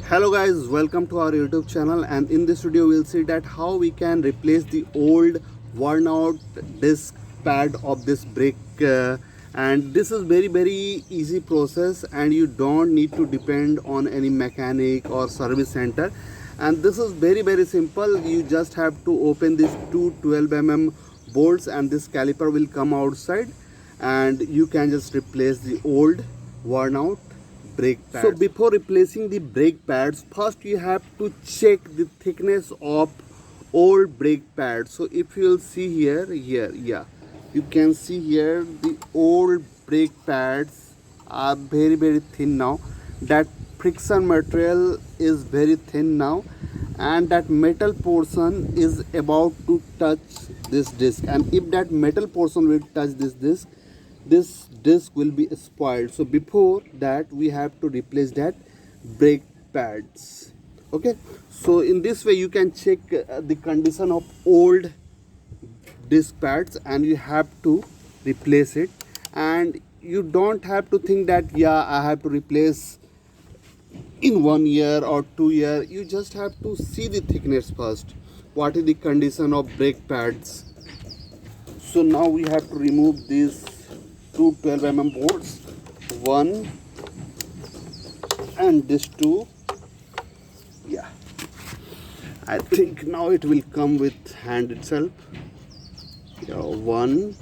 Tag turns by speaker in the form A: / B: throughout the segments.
A: Hello guys, welcome to our YouTube channel, and in this video we'll see that how we can replace the old worn out disc pad of this brake, and this is very easy process and you don't need to depend on any mechanic or service center. And this is very simple. You just have to open these two 12 mm bolts and this caliper will come outside, and you can just replace the old worn out brake pads. So before replacing the brake pads, first you have to check the thickness of old brake pads. So if you'll see here, yeah, you can see here the old brake pads are very thin now. That friction material is very thin now, and that metal portion is about to touch this disc, and if that metal portion will touch this disc will be spoiled. So before that we have to replace that brake pads. Okay, so in this way you can check the condition of old disc pads and you have to replace it. And you don't have to think that I have to replace in 1 year or 2 year. You just have to see the thickness first, what is the condition of brake pads. So now we have to remove these two 12 mm bolts, one and this two. I think now it will come with hand itself. One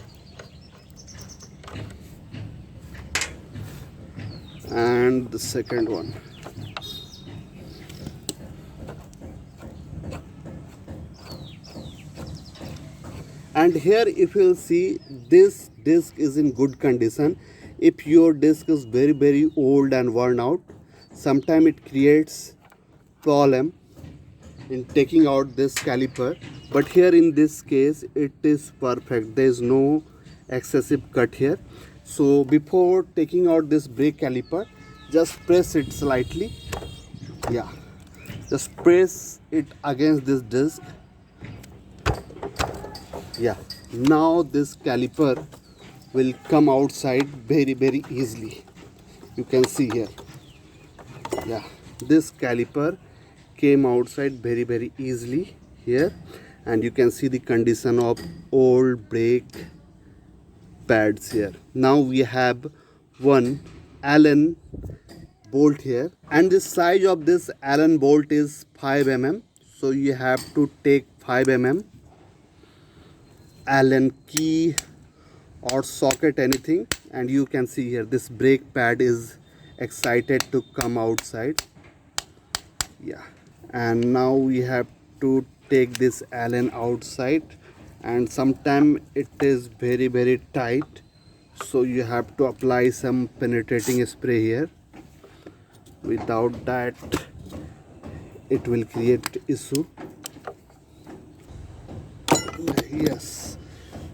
A: and the second one. And here if you'll see, this disc is in good condition. If your disc is very old and worn out, sometimes it creates problem in taking out this caliper. But here in this case it is perfect. There is no excessive cut here. So before taking out this brake caliper, just press it slightly. Just press it against this disc. Now this caliper will come outside very easily. You can see here. This caliper came outside very easily here, and you can see the condition of old brake pads here. Now we have one Allen bolt here, and the size of this Allen bolt is 5 mm. So you have to take 5 mm Allen key or socket, anything, and you can see here this brake pad is excited to come outside. And now we have to take this Allen outside, and sometimes it is very tight, so you have to apply some penetrating spray here. Without that it will create issue. Yes,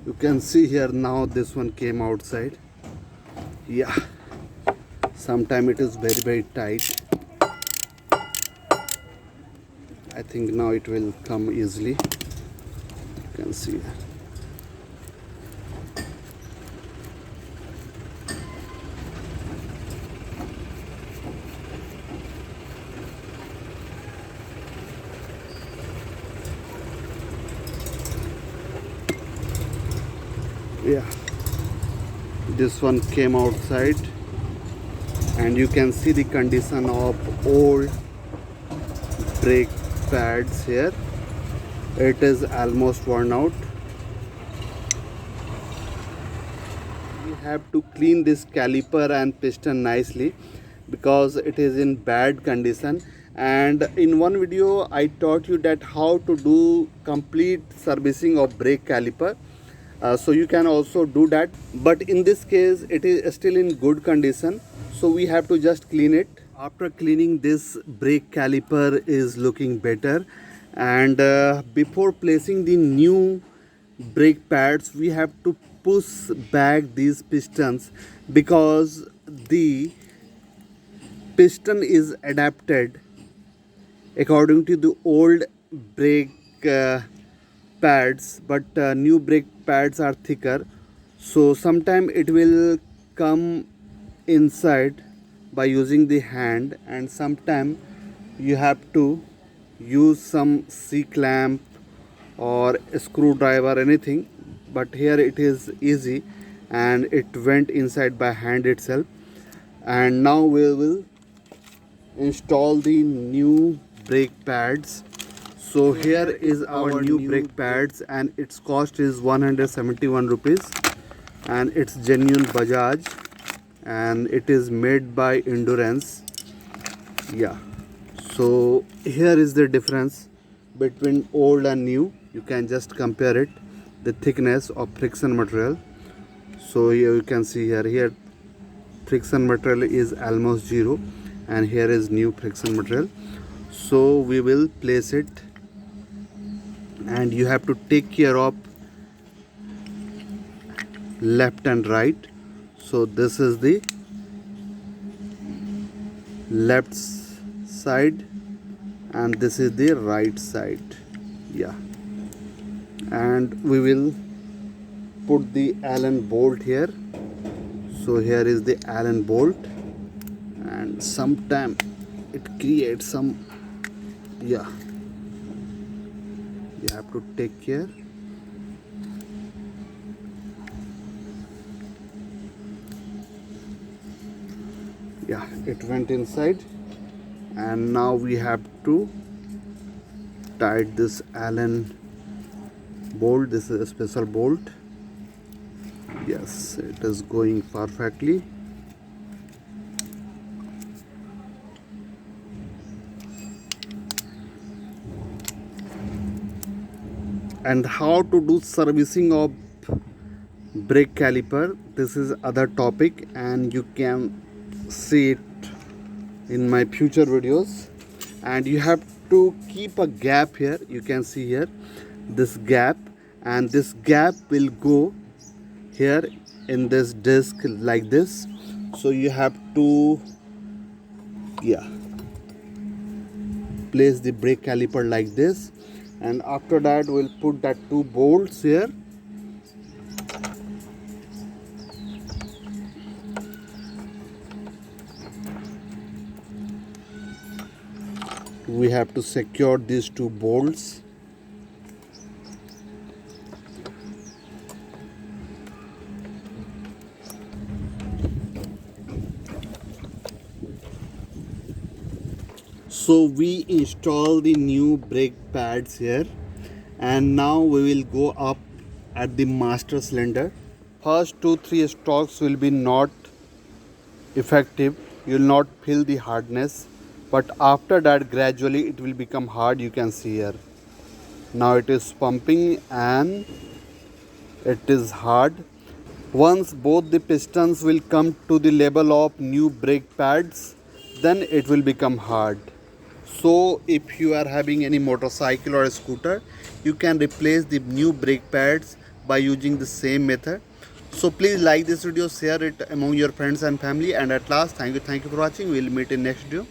A: you can see here now this one came outside. Sometimes it is very tight. I think now it will come easily. You can see that. This one came outside, and you can see the condition of old brake pads here. It is almost worn out. We have to clean this caliper and piston nicely because it is in bad condition. And in one video I taught you that how to do complete servicing of brake caliper. So you can also do that, but in this case it is still in good condition, so we have to just clean it. After cleaning, this brake caliper is looking better. And before placing the new brake pads, we have to push back these pistons because the piston is adapted according to the old brake pads, but new brake pads are thicker, so sometime it will come inside by using the hand, and sometime you have to use some C clamp or a screwdriver, anything, but here it is easy and it went inside by hand itself. And now we will install the new brake pads. So here is our new brake pads and its cost is 171 rupees and it's genuine Bajaj and it is made by Endurance. Yeah, so here is the difference between old and new. You can just compare it, the thickness of friction material. So here you can see here friction material is almost zero and here is new friction material. So we will place it and you have to take care of left and right. So this is the left side and this is the right side. Yeah, and we will put the Allen bolt here. So here is the Allen bolt and sometime it creates some, yeah, you have to take care. Yeah, it went inside and now we have to tight this Allen bolt. This is a special bolt. Yes, it is going perfectly. And how to do servicing of brake caliper, this is other topic and you can see it in my future videos. And you have to keep a gap here. You can see here this gap, and this gap will go here in this disc like this. So you have to, yeah, place the brake caliper like this, and after that we'll put that two bolts here. We have to secure these two bolts. So we install the new brake pads here, and now we will go up at the master cylinder. First 2-3 strokes will be not effective, you will not feel the hardness, but after that gradually it will become hard. You can see here now it is pumping and it is hard. Once both the pistons will come to the level of new brake pads, then it will become hard. So if you are having any motorcycle or a scooter, you can replace the new brake pads by using the same method. So please like this video, share it among your friends and family, and at last thank you for watching. We will meet in next video.